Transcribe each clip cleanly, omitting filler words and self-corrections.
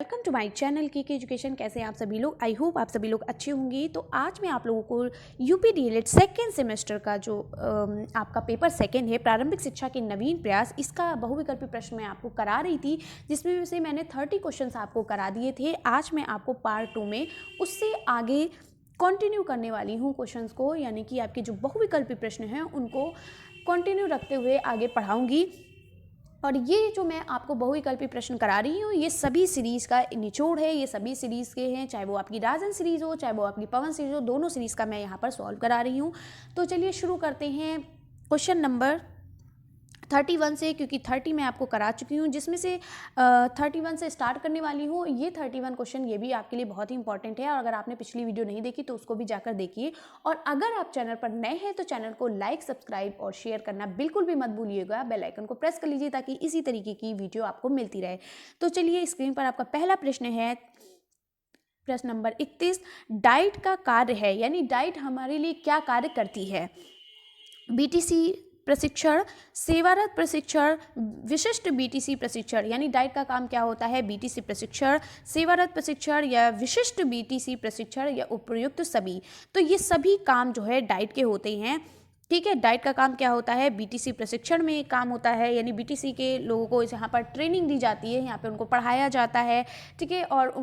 Welcome to my channel के education. कैसे हैं आप सभी लोग? आई होप आप सभी लोग अच्छे होंगे। तो आज मैं आप लोगों को यूपी डीएलएड सेकेंड सेमेस्टर का जो आपका पेपर सेकेंड है, प्रारंभिक शिक्षा के नवीन प्रयास, इसका बहुविकल्पी प्रश्न मैं आपको करा रही थी, जिसमें से मैंने 30 क्वेश्चंस आपको करा दिए थे। आज मैं आपको पार्ट 2 में उससे आगे कंटिन्यू करने वाली हूँ क्वेश्चंस को, यानी कि आपके जो बहुविकल्पी प्रश्न हैं उनको कंटिन्यू रखते हुए आगे पढ़ाऊँगी। और ये जो मैं आपको बहुविकल्पी प्रश्न करा रही हूँ, ये सभी सीरीज़ का निचोड़ है, ये सभी सीरीज़ के हैं, चाहे वो आपकी राजन सीरीज़ हो, चाहे वो आपकी पवन सीरीज़ हो, दोनों सीरीज़ का मैं यहाँ पर सॉल्व करा रही हूँ। तो चलिए शुरू करते हैं क्वेश्चन नंबर 31 से, क्योंकि 30 मैं आपको करा चुकी हूँ, जिसमें से 31 से स्टार्ट करने वाली हूँ। ये 31 क्वेश्चन ये भी आपके लिए बहुत ही इंपॉर्टेंट है, और अगर आपने पिछली वीडियो नहीं देखी तो उसको भी जाकर देखिए। और अगर आप चैनल पर नए हैं तो चैनल को लाइक, सब्सक्राइब और शेयर करना बिल्कुल भी मत भूलिएगा। बेल आइकन को प्रेस कर लीजिए ताकि इसी तरीके की वीडियो आपको मिलती रहे। तो चलिए, स्क्रीन पर आपका पहला प्रश्न है, प्रश्न नंबर 31। डाइट का कार्य है, यानी डाइट हमारे लिए क्या कार्य करती है? बीटीसी प्रशिक्षण, सेवारत प्रशिक्षण, विशिष्ट बीटीसी प्रशिक्षण। यानी डाइट का काम क्या होता है? बीटीसी प्रशिक्षण, सेवारत प्रशिक्षण या विशिष्ट बीटीसी प्रशिक्षण या उपयुक्त सभी। तो ये सभी काम जो है डाइट के होते हैं। ठीक है, डाइट का काम क्या होता है? बीटीसी प्रशिक्षण में काम होता है, यानी बीटीसी के लोगों को यहाँ पर ट्रेनिंग दी जाती है, यहाँ पे उनको पढ़ाया जाता है। ठीक है, और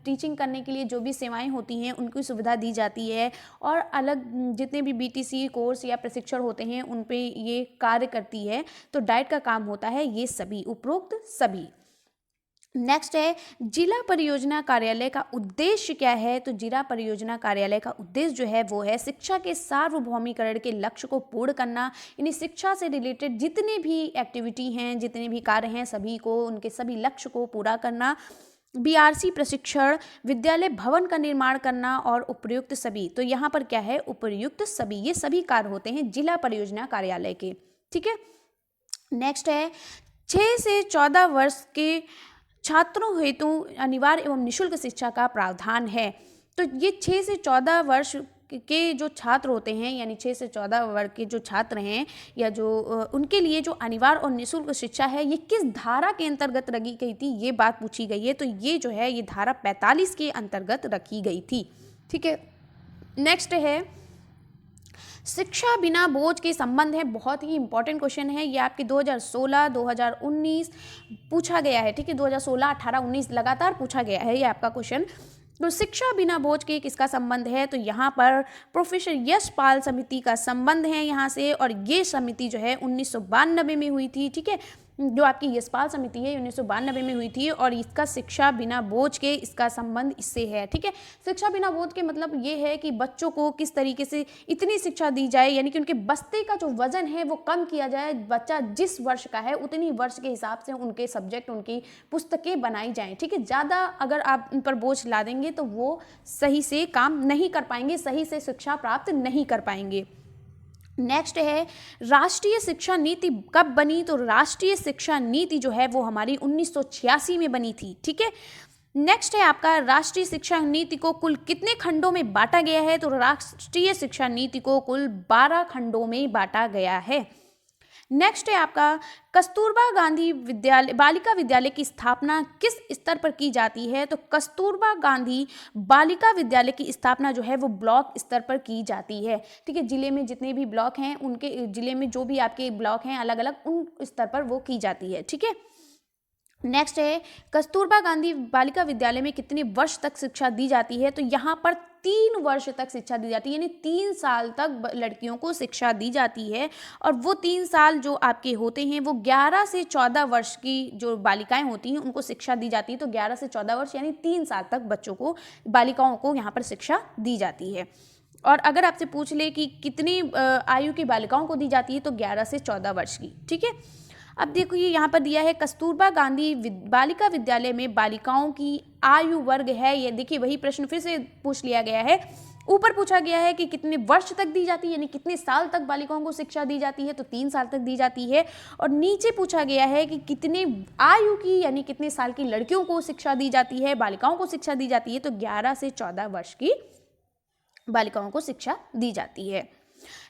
टीचिंग करने के लिए जो भी सेवाएं होती हैं उनकी सुविधा दी जाती है, और अलग जितने भी बीटीसी कोर्स या प्रशिक्षण होते हैं उन पे ये कार्य करती है। तो डाइट का काम होता है ये सभी, उपरोक्त सभी। नेक्स्ट है, जिला परियोजना कार्यालय का उद्देश्य क्या है? तो जिला परियोजना कार्यालय का उद्देश्य जो है वो है शिक्षा के सार्वभौमिकरण के लक्ष्य को पूर्ण करना, यानी शिक्षा से रिलेटेड जितने भी एक्टिविटी हैं, जितने भी कार्य हैं, सभी को, उनके सभी लक्ष्य को पूरा करना। बीआरसी प्रशिक्षण, विद्यालय भवन का निर्माण करना और उपयुक्त सभी। तो यहाँ पर क्या है? उपयुक्त सभी, ये सभी कार्य होते हैं जिला परियोजना कार्यालय के। ठीक है, नेक्स्ट है, 6 से 14 वर्ष के छात्रों हेतु अनिवार्य एवं निःशुल्क शिक्षा का प्रावधान है। तो ये 6 से 14 वर्ष के जो छात्र होते हैं, यानी 6 से 14 वर्ग के जो छात्र हैं, या जो उनके लिए जो अनिवार्य और निःशुल्क शिक्षा है, ये किस धारा के अंतर्गत रखी गई थी, ये बात पूछी गई है। तो ये जो है ये धारा 45 के अंतर्गत रखी गई थी। ठीक है, नेक्स्ट है, शिक्षा बिना बोझ के संबंध है। बहुत ही इंपॉर्टेंट क्वेश्चन है ये, आपके 2016, 2019 पूछा गया है। ठीक है, 2016, 18, 19 लगातार पूछा गया है ये आपका क्वेश्चन। तो शिक्षा बिना बोझ के किसका संबंध है? तो यहाँ पर प्रोफेसर यशपाल समिति का संबंध है यहाँ से, और ये समिति जो है 1992 में हुई थी। ठीक है, जो आपकी यशपाल समिति है 1992 में हुई थी, और इसका शिक्षा बिना बोझ के इसका संबंध इससे है। ठीक है, शिक्षा बिना बोझ के मतलब ये है कि बच्चों को किस तरीके से इतनी शिक्षा दी जाए, यानी कि उनके बस्ते का जो वजन है वो कम किया जाए। बच्चा जिस वर्ष का है उतनी वर्ष के हिसाब से उनके सब्जेक्ट, उनकी पुस्तकें बनाई जाएँ। ठीक है, ज़्यादा अगर आप उन पर बोझ ला देंगे तो वो सही से काम नहीं कर पाएंगे, सही से शिक्षा प्राप्त नहीं कर पाएंगे। नेक्स्ट है, राष्ट्रीय शिक्षा नीति कब बनी? तो राष्ट्रीय शिक्षा नीति जो है वो हमारी 1986 में बनी थी। ठीक है, नेक्स्ट है आपका, राष्ट्रीय शिक्षा नीति को कुल कितने खंडों में बांटा गया है? तो राष्ट्रीय शिक्षा नीति को कुल 12 खंडों में बांटा गया है। नेक्स्ट है आपका, कस्तूरबा गांधी विद्यालय, बालिका विद्यालय की स्थापना किस स्तर पर की जाती है? तो कस्तूरबा गांधी बालिका विद्यालय की स्थापना जो है वो ब्लॉक स्तर पर की जाती है। ठीक है, जिले में जितने भी ब्लॉक हैं, उनके जिले में जो भी आपके ब्लॉक हैं अलग अलग, उन स्तर पर वो की जाती है। ठीक है, नेक्स्ट है, कस्तूरबा गांधी बालिका विद्यालय में कितने वर्ष तक शिक्षा दी जाती है? तो यहाँ पर 3 वर्ष तक शिक्षा दी जाती है, यानी 3 साल तक लड़कियों को शिक्षा दी जाती है। और वो 3 साल जो आपके होते हैं वो 11 से 14 वर्ष की जो बालिकाएं होती हैं उनको शिक्षा दी जाती है। तो 11 से 14 वर्ष यानी 3 साल तक बच्चों को, बालिकाओं को यहाँ पर शिक्षा दी जाती है। और अगर आपसे पूछ ले कि कितनी आयु की बालिकाओं को दी जाती है, तो 11 से 14 वर्ष की। ठीक है, अब देखो ये यहाँ पर दिया है, कस्तूरबा गांधी बालिका विद्यालय में बालिकाओं की आयु वर्ग है। ये देखिए वही प्रश्न फिर से पूछ लिया गया है। ऊपर पूछा गया है कि कितने वर्ष तक दी जाती है, यानी कितने साल तक बालिकाओं को शिक्षा दी जाती है, तो 3 साल तक दी जाती है। और नीचे पूछा गया है कि कितने आयु की, यानी कितने साल की लड़कियों को शिक्षा दी जाती है, बालिकाओं को शिक्षा दी जाती है, तो 11 से 14 वर्ष की बालिकाओं को शिक्षा दी जाती है।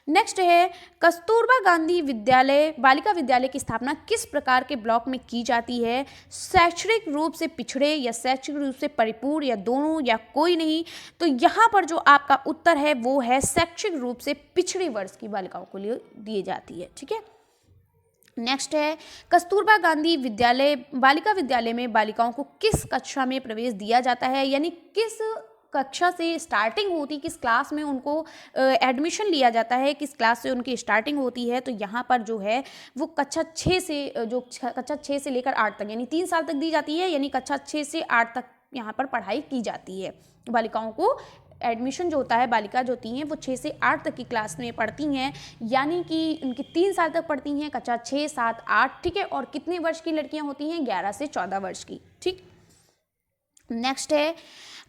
नेक्स्ट है कस्तूरबा गांधी विद्यालय बालिका विद्यालय की स्थापना किस प्रकार के ब्लॉक में की जाती है? शैक्षणिक रूप से पिछड़े या शैक्षणिक रूप से परिपूर्ण या दोनों या कोई नहीं? तो यहाँ पर जो आपका उत्तर है वो है शैक्षणिक रूप से पिछड़े वर्ग की बालिकाओं को लिए दी जाती है। ठीक है, नेक्स्ट है कस्तूरबा गांधी विद्यालय बालिका विद्यालय में बालिकाओं को किस कक्षा में प्रवेश दिया जाता है, यानी किस कक्षा से स्टार्टिंग होती, किस क्लास में उनको एडमिशन लिया जाता है, किस क्लास से उनकी स्टार्टिंग होती है? तो यहाँ पर जो है वो कक्षा 6 से कक्षा 6 से लेकर 8 तक यानी 3 साल तक दी जाती है, यानी कक्षा 6 से 8 तक यहाँ पर पढ़ाई की जाती है। बालिकाओं को एडमिशन जो होता है, बालिका जो होती हैं वो 6 से 8 तक की क्लास में पढ़ती हैं, यानी कि उनकी 3 साल तक पढ़ती हैं, कक्षा 6, 7, 8। ठीक है, और कितने वर्ष की लड़कियां होती हैं? 11 से 14 वर्ष की। ठीक, नेक्स्ट है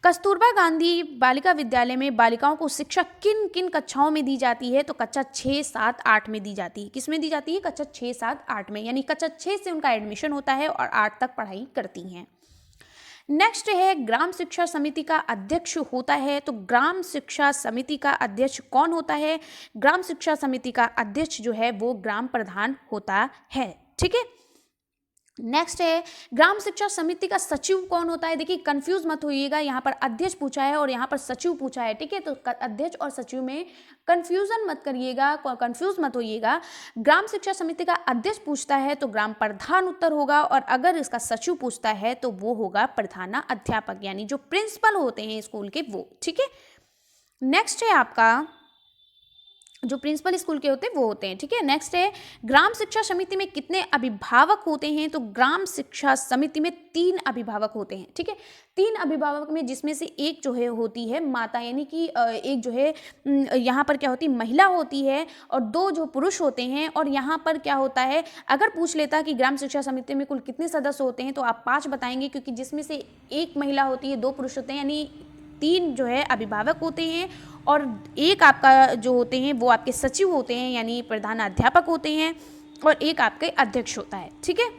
कस्तूरबा गांधी बालिका विद्यालय में बालिकाओं को शिक्षा किन किन कक्षाओं में दी जाती है? तो कक्षा 6, 7, 8 में दी जाती है। किस में दी जाती है? कक्षा 6, 7, 8 में, यानी कक्षा 6 से उनका एडमिशन होता है और 8 तक पढ़ाई करती हैं। नेक्स्ट है ग्राम शिक्षा समिति का अध्यक्ष होता है, तो ग्राम शिक्षा समिति का अध्यक्ष कौन होता है? ग्राम शिक्षा समिति का अध्यक्ष जो है वो ग्राम प्रधान होता है। ठीक है, नेक्स्ट है ग्राम शिक्षा समिति का सचिव कौन होता है? देखिए कंफ्यूज मत होइएगा, यहाँ पर अध्यक्ष पूछा है और यहाँ पर सचिव पूछा है। ठीक है, तो अध्यक्ष और सचिव में कंफ्यूजन मत करिएगा, कंफ्यूज मत होइएगा। ग्राम शिक्षा समिति का अध्यक्ष पूछता है तो ग्राम प्रधान उत्तर होगा, और अगर इसका सचिव पूछता है तो वो होगा प्रधानाध्यापक, यानी जो प्रिंसिपल होते हैं स्कूल के वो। ठीक है, नेक्स्ट है आपका जो प्रिंसिपल स्कूल के होते हैं वो होते हैं। ठीक है, नेक्स्ट है ग्राम शिक्षा समिति में कितने अभिभावक होते हैं? तो ग्राम शिक्षा समिति में 3 अभिभावक होते हैं। ठीक है, 3 अभिभावक में जिसमें से एक जो है होती है माता, यानी कि एक जो है यहाँ पर क्या होती है महिला होती है, और 2 जो पुरुष होते हैं। और यहाँ पर क्या होता है, अगर पूछ लेता कि ग्राम शिक्षा समिति में कुल कितने सदस्य होते हैं तो आप 5 बताएंगे, क्योंकि जिसमें से एक महिला होती है, 2 पुरुष होते हैं, यानी 3 जो है अभिभावक होते हैं, और एक आपका जो होते हैं वो आपके सचिव होते हैं, यानी प्रधानाध्यापक होते हैं, और एक आपके अध्यक्ष होता है। ठीक है,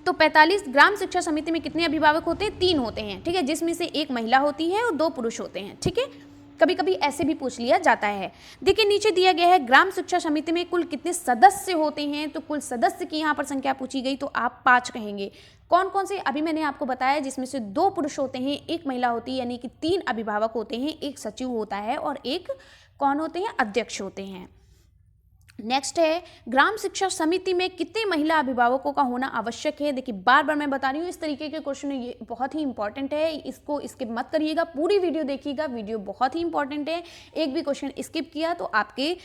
तो 45 ग्राम शिक्षा समिति में कितने अभिभावक होते हैं? 3 होते हैं। ठीक है, जिसमें से एक महिला होती है और 2 पुरुष होते हैं। ठीक है, कभी कभी ऐसे भी पूछ लिया जाता है। देखिए नीचे दिया गया है ग्राम शिक्षा समिति में कुल कितने सदस्य होते हैं, तो कुल सदस्य की यहाँ पर संख्या पूछी गई तो आप 5 कहेंगे। कौन कौन से? अभी मैंने आपको बताया, जिसमें से 2 पुरुष होते हैं, एक महिला होती है, यानी कि 3 अभिभावक होते हैं, एक सचिव होता है और एक कौन होते हैं? अध्यक्ष होते हैं। नेक्स्ट है ग्राम शिक्षा समिति में कितने महिला अभिभावकों का होना आवश्यक है? देखिए बार बार मैं बता रही हूँ, इस तरीके के क्वेश्चन ये बहुत ही इंपॉर्टेंट है, इसको स्किप मत करिएगा, पूरी वीडियो देखिएगा, वीडियो बहुत ही इंपॉर्टेंट है। एक भी क्वेश्चन स्किप किया तो आपके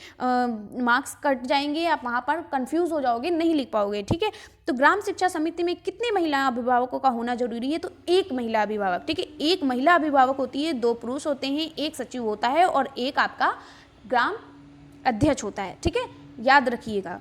मार्क्स कट जाएंगे, आप वहाँ पर कंफ्यूज हो जाओगे, नहीं लिख पाओगे। ठीक है, तो ग्राम शिक्षा समिति में कितने महिला अभिभावकों का होना जरूरी है? तो एक महिला अभिभावक। ठीक है, एक महिला अभिभावक होती है, 2 पुरुष होते हैं, एक सचिव होता है और एक आपका ग्राम अध्यक्ष होता है। ठीक है, याद रखिएगा।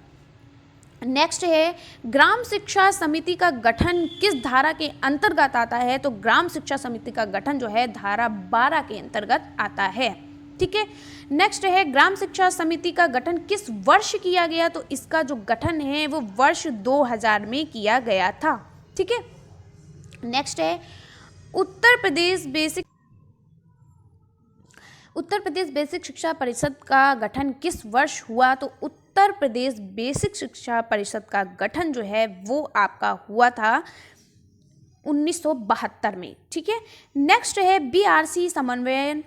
नेक्स्ट है ग्राम शिक्षा समिति का गठन किस धारा के अंतर्गत आता है? तो ग्राम शिक्षा समिति का गठन जो है धारा 12 के अंतर्गत आता है। ठीक है, नेक्स्ट है ग्राम शिक्षा समिति का गठन किस वर्ष किया गया? तो इसका जो गठन है वो वर्ष 2000 में किया गया था। ठीक है, नेक्स्ट है उत्तर प्रदेश बेसिक शिक्षा परिषद का गठन किस वर्ष हुआ? तो उत्तर प्रदेश बेसिक शिक्षा परिषद का गठन जो है वो आपका हुआ था 1972 में। ठीक है, नेक्स्ट है बीआरसी समन्वयक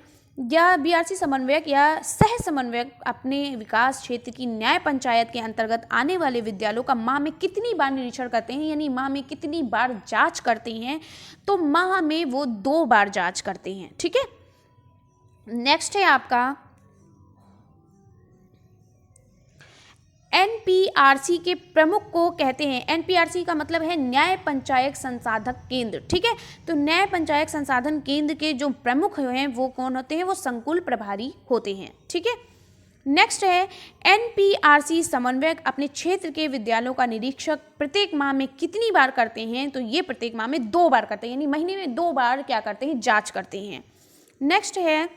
या सह समन्वयक अपने विकास क्षेत्र की न्याय पंचायत के अंतर्गत आने वाले विद्यालयों का माह में कितनी बार निरीक्षण करते हैं, यानी माह में कितनी बार जांच करते हैं? तो माह में वो 2 बार जांच करते हैं। ठीक है, नेक्स्ट है आपका एनपीआरसी के प्रमुख को कहते हैं, एनपीआरसी का मतलब है न्याय पंचायत संसाधक केंद्र। ठीक है, तो न्याय पंचायत संसाधन केंद्र के जो प्रमुख हैं वो कौन होते हैं? वो संकुल प्रभारी होते हैं। ठीक है, नेक्स्ट है एनपीआरसी समन्वयक अपने क्षेत्र के विद्यालयों का निरीक्षक प्रत्येक माह में कितनी बार करते हैं? तो ये प्रत्येक माह में 2 बार करते हैं, यानी महीने में 2 बार क्या करते हैं? जांच करते हैं। नेक्स्ट है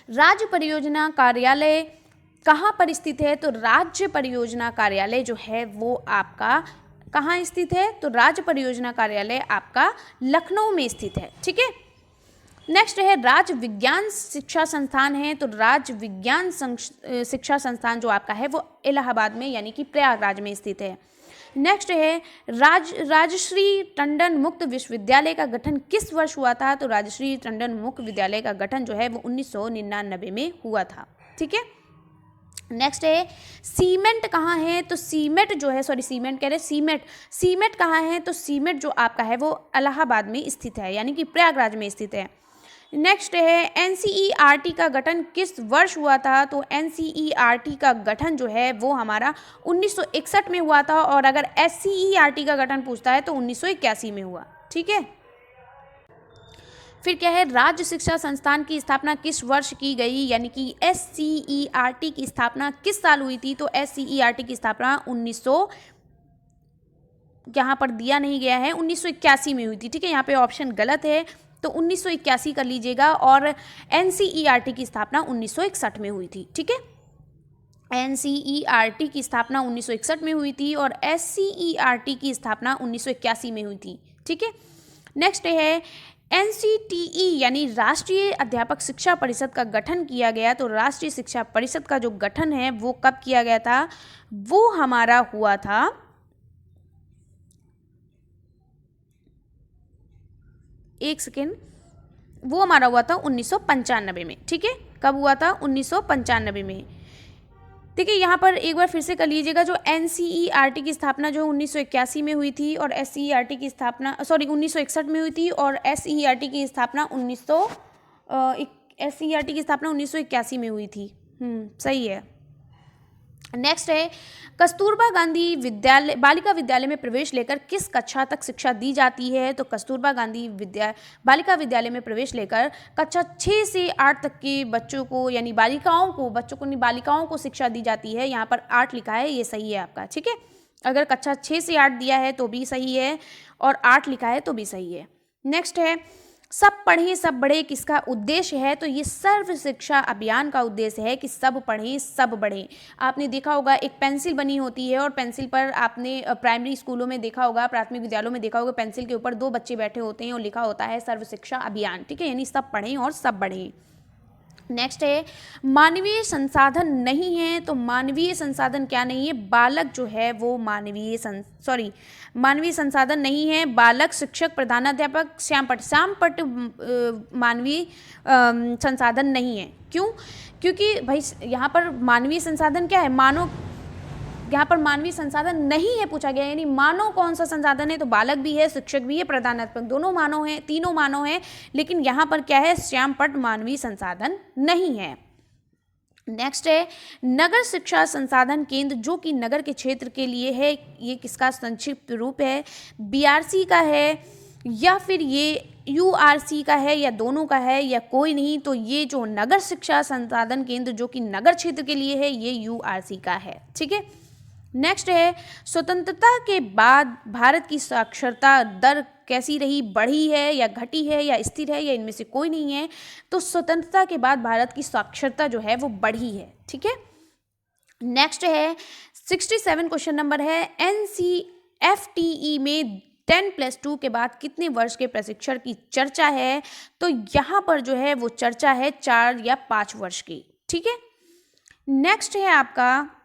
राज्य परियोजना कार्यालय कहाँ पर स्थित है? तो राज्य परियोजना कार्यालय जो है वो आपका कहाँ स्थित है? तो राज्य परियोजना कार्यालय आपका लखनऊ में स्थित है। ठीक है, नेक्स्ट है राज्य विज्ञान शिक्षा संस्थान है, तो राज्य विज्ञान शिक्षा संस्थान जो आपका है वो इलाहाबाद में यानी कि प्रयागराज में स्थित है। नेक्स्ट है राजश्री टंडन मुक्त विश्वविद्यालय का गठन किस वर्ष हुआ था, तो राजश्री टंडन मुक्त विद्यालय का गठन जो है वो 1999 में हुआ था। ठीक है। नेक्स्ट है सीमेंट कहाँ है, तो सीमेंट जो है, सॉरी सीमेंट कह रहे सीमेंट कहाँ है, तो सीमेंट जो आपका है वो इलाहाबाद में स्थित है यानी कि प्रयागराज में स्थित है। नेक्स्ट है एनसीईआरटी का गठन किस वर्ष हुआ था, तो एनसीईआरटी का गठन जो है वो हमारा 1961 में हुआ था, और अगर एससीईआरटी का गठन पूछता है तो 1981 में हुआ। ठीक है। फिर क्या है राज्य शिक्षा संस्थान की स्थापना किस वर्ष की गई, यानी कि एससीईआरटी की स्थापना किस साल हुई थी, तो एससीईआरटी की स्थापना 1900 यहाँ पर दिया नहीं गया है, 1981 में हुई थी। ठीक है, यहाँ पे ऑप्शन गलत है तो 1981 कर लीजिएगा, और एनसीईआरटी की स्थापना 1961 में हुई थी। ठीक है, एनसीईआरटी की स्थापना 1961 में हुई थी और एससीईआरटी की स्थापना 1981 में हुई थी। ठीक है। नेक्स्ट है एनसीटीई यानी राष्ट्रीय अध्यापक शिक्षा परिषद का गठन किया गया, तो राष्ट्रीय शिक्षा परिषद का जो गठन है वो कब किया गया था, वो हमारा हुआ था एक सेकेंड, वो हमारा हुआ था 1995 में। ठीक है, कब हुआ था, 1995 में। ठीक है, यहाँ पर एक बार फिर से कर लीजिएगा, जो एनसीईआरटी की स्थापना जो 1981 में हुई थी और एससीईआरटी की स्थापना 1961 में हुई थी, और एसईआरटी की स्थापना 1981 में हुई थी। सही है। नेक्स्ट है कस्तूरबा गांधी विद्यालय बालिका विद्यालय में प्रवेश लेकर किस कक्षा तक शिक्षा दी जाती है, तो कस्तूरबा गांधी बालिका विद्यालय में प्रवेश लेकर कक्षा 6 से 8 तक के बच्चों को यानी बालिकाओं को शिक्षा दी जाती है। यहाँ पर 8 लिखा है, ये सही है आपका। ठीक है, अगर कक्षा 6 से 8 दिया है तो भी सही है और 8 लिखा है तो भी सही है। नेक्स्ट है सब पढ़ें सब बढ़े किसका उद्देश्य है, तो ये सर्व शिक्षा अभियान का उद्देश्य है कि सब पढ़ें सब बढ़ें। आपने देखा होगा एक पेंसिल बनी होती है और पेंसिल पर आपने प्राइमरी स्कूलों में देखा होगा, प्राथमिक विद्यालयों में देखा होगा, पेंसिल के ऊपर 2 बच्चे बैठे होते हैं और लिखा होता है सर्व शिक्षा अभियान। ठीक है, यानी सब पढ़ें और सब बढ़ें। नेक्स्ट है मानवीय संसाधन नहीं है, तो मानवीय संसाधन क्या नहीं है, बालक जो है वो मानवीय संसाधन नहीं है। बालक, शिक्षक, प्रधानाध्यापक, श्यामपट्ट मानवीय संसाधन नहीं है। क्यों? क्योंकि भाई यहाँ पर मानवीय संसाधन क्या है, यहाँ पर मानवीय संसाधन नहीं है पूछा गया, यानी मानव कौन सा संसाधन है, तो बालक भी है, शिक्षक भी है, प्रधानाध्यापक दोनों मानव हैं, तीनों मानव हैं, लेकिन यहाँ पर क्या है, श्यामपट्ट मानवीय संसाधन नहीं है। नेक्स्ट है नगर शिक्षा संसाधन केंद्र जो कि नगर के क्षेत्र के लिए है, ये किसका संक्षिप्त रूप है, बीआरसी का है या फिर ये यूआरसी का है या दोनों का है या कोई नहीं, तो ये जो नगर शिक्षा संसाधन केंद्र जो कि नगर क्षेत्र के लिए है ये यूआरसी का है। ठीक है। नेक्स्ट है स्वतंत्रता के बाद भारत की साक्षरता दर कैसी रही, बढ़ी है या घटी है या स्थिर है या इनमें से कोई नहीं है, तो स्वतंत्रता के बाद भारत की साक्षरता जो है वो बढ़ी है। ठीक है। नेक्स्ट है 67 क्वेश्चन नंबर है एनसीएफटीई में 10+2 के बाद कितने वर्ष के प्रशिक्षण की चर्चा है, तो यहाँ पर जो है वो चर्चा है 4 या 5 वर्ष की। ठीक है। नेक्स्ट है आपका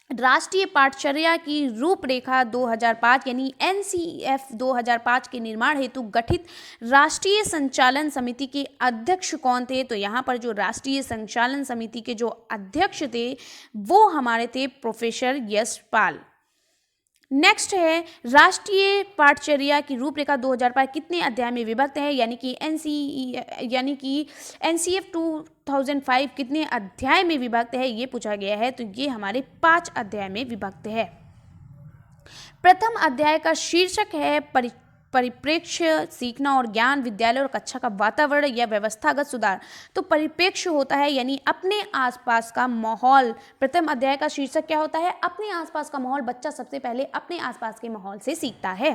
राष्ट्रीय पाठचर्या की रूपरेखा 2005 यानी एनसीएफ 2005 के निर्माण हेतु गठित राष्ट्रीय संचालन समिति के अध्यक्ष कौन थे, तो यहाँ पर जो राष्ट्रीय संचालन समिति के जो अध्यक्ष थे वो हमारे थे प्रोफेसर यशपाल। नेक्स्ट है राष्ट्रीय पाठचर्या की रूपरेखा 2005 कितने अध्याय में विभक्त है, यानी कि एनसीएफ 2005 कितने अध्याय में विभक्त है ये पूछा गया है, तो ये हमारे 5 अध्याय में विभक्त है। प्रथम अध्याय का शीर्षक है परिप्रेक्ष्य, सीखना और ज्ञान, विद्यालय और कक्षा का वातावरण या व्यवस्थागत सुधार। तो परिप्रेक्ष्य होता है यानी अपने आसपास का माहौल। प्रथम अध्याय का शीर्षक क्या होता है, अपने आसपास का माहौल। बच्चा सबसे पहले अपने आसपास के माहौल से सीखता है।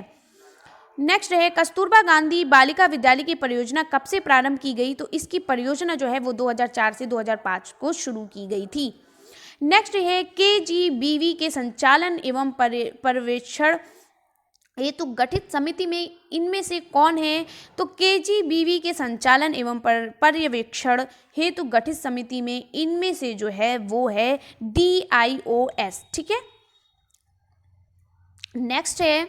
नेक्स्ट है कस्तूरबा गांधी बालिका विद्यालय की परियोजना कब से प्रारंभ की गई, तो इसकी परियोजना जो है वो 2004 से 2005 को शुरू की गई थी। नेक्स्ट है केजीबीवी के संचालन एवं पर्यवेक्षण हेतु गठित समिति में इनमें से कौन है? तो केजीबीवी के संचालन एवं पर्यवेक्षण हेतु गठित समिति में इनमें से जो है वो है DIOS। ठीक है, नेक्स्ट है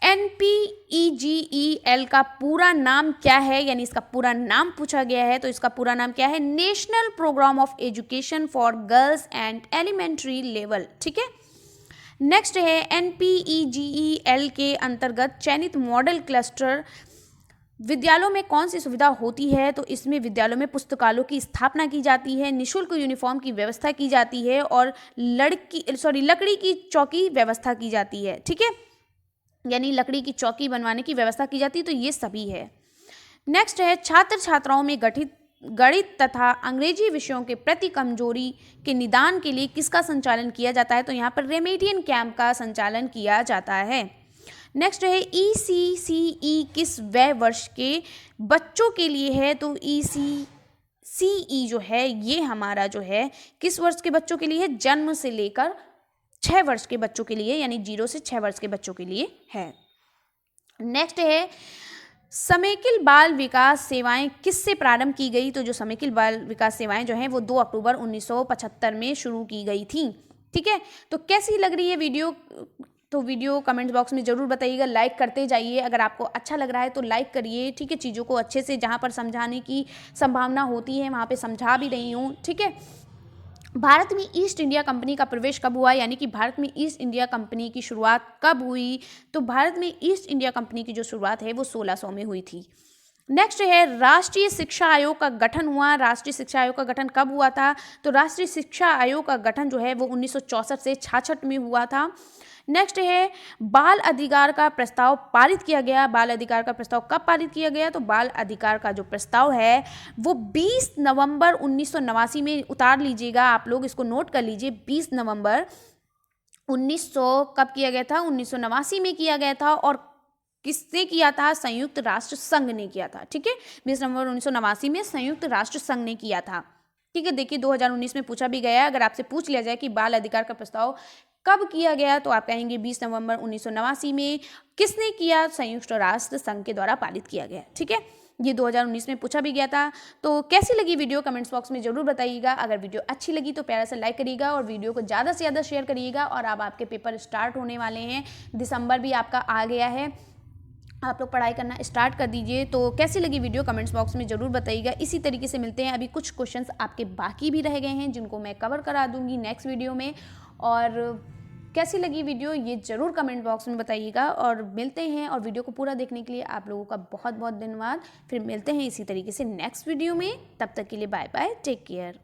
NPEGEL का पूरा नाम क्या है, यानी इसका पूरा नाम पूछा गया है। तो इसका पूरा नाम क्या है? National programme of education for girls and elementary level. ठीक है, नेक्स्ट है NPEGEL के अंतर्गत चयनित मॉडल क्लस्टर विद्यालयों में कौन सी सुविधा होती है? तो इसमें विद्यालयों में पुस्तकालयों की स्थापना की जाती है, निःशुल्क यूनिफॉर्म की व्यवस्था की जाती है और लकड़ी की चौकी व्यवस्था की जाती है। ठीक है, यानी लकड़ी की चौकी बनवाने की व्यवस्था की जाती है। तो ये सभी है। नेक्स्ट है छात्र छात्राओं में गणित तथा अंग्रेजी विषयों के प्रति कमजोरी के निदान के लिए किसका संचालन किया जाता है? तो यहाँ पर रेमेडियन कैंप का संचालन किया जाता है। नेक्स्ट है ECCE किस वय वर्ष के बच्चों के लिए है? तो ECCE जो है ये हमारा जो है किस वर्ष के बच्चों के लिए है? जन्म से लेकर 6 वर्ष के बच्चों के लिए, यानी 0 से 6 वर्ष के बच्चों के लिए है। नेक्स्ट है समेकिल बाल विकास सेवाएं किससे प्रारंभ की गई? तो जो समेकिल बाल विकास सेवाएं जो हैं वो 2 अक्टूबर 1975 में शुरू की गई थी। ठीक है, तो कैसी लग रही है वीडियो? तो वीडियो कमेंट बॉक्स में ज़रूर बताइएगा, लाइक करते जाइए। अगर आपको अच्छा लग रहा है तो लाइक करिए। ठीक है, चीज़ों को अच्छे से जहाँ पर समझाने की संभावना होती है वहाँ पे समझा भी रही हूँ। ठीक है, भारत में ईस्ट इंडिया कंपनी का प्रवेश कब हुआ, यानी कि भारत में ईस्ट इंडिया कंपनी की शुरुआत कब हुई? तो भारत में ईस्ट इंडिया कंपनी की जो शुरुआत है वो 1600 में हुई थी। नेक्स्ट है राष्ट्रीय शिक्षा आयोग का गठन हुआ। राष्ट्रीय शिक्षा आयोग का गठन कब हुआ था? तो राष्ट्रीय शिक्षा आयोग का गठन जो है वो 1964 से 66 में हुआ था। नेक्स्ट है बाल अधिकार का प्रस्ताव पारित किया गया। बाल अधिकार का प्रस्ताव कब पारित किया गया? तो बाल अधिकार का जो प्रस्ताव है वो 20 नवंबर 1989 में, उतार लीजिएगा आप लोग, इसको नोट कर लीजिए। 20 नवंबर 1900 कब किया गया था? 1989 में किया गया था। और किसने किया था? संयुक्त राष्ट्र संघ ने किया था। ठीक है, 20 नवंबर 1989 में संयुक्त राष्ट्र संघ ने किया था। ठीक है, देखिए 2019 में पूछा भी गया है। अगर आपसे पूछ लिया जाए कि बाल अधिकार का प्रस्ताव कब किया गया तो आप कहेंगे 20 नवंबर 1989 में। किसने किया? संयुक्त राष्ट्र संघ के द्वारा पारित किया गया। ठीक है, ये 2019 में पूछा भी गया था। तो कैसी लगी वीडियो कमेंट्स बॉक्स में जरूर बताइएगा। अगर वीडियो अच्छी लगी तो प्यारा सा लाइक करिएगा और वीडियो को ज़्यादा से ज़्यादा शेयर करिएगा। और अब आपके पेपर स्टार्ट होने वाले हैं, दिसंबर भी आपका आ गया है, आप लोग पढ़ाई करना स्टार्ट कर दीजिए। तो कैसी लगी वीडियो कमेंट्स बॉक्स में ज़रूर बताइएगा। इसी तरीके से मिलते हैं, अभी कुछ क्वेश्चंस आपके बाकी भी रह गए हैं जिनको मैं कवर करा दूंगी नेक्स्ट वीडियो में। और कैसी लगी वीडियो ये ज़रूर कमेंट बॉक्स में बताइएगा। और मिलते हैं, और वीडियो को पूरा देखने के लिए आप लोगों का बहुत बहुत धन्यवाद। फिर मिलते हैं इसी तरीके से नेक्स्ट वीडियो में, तब तक के लिए बाय बाय, टेक केयर।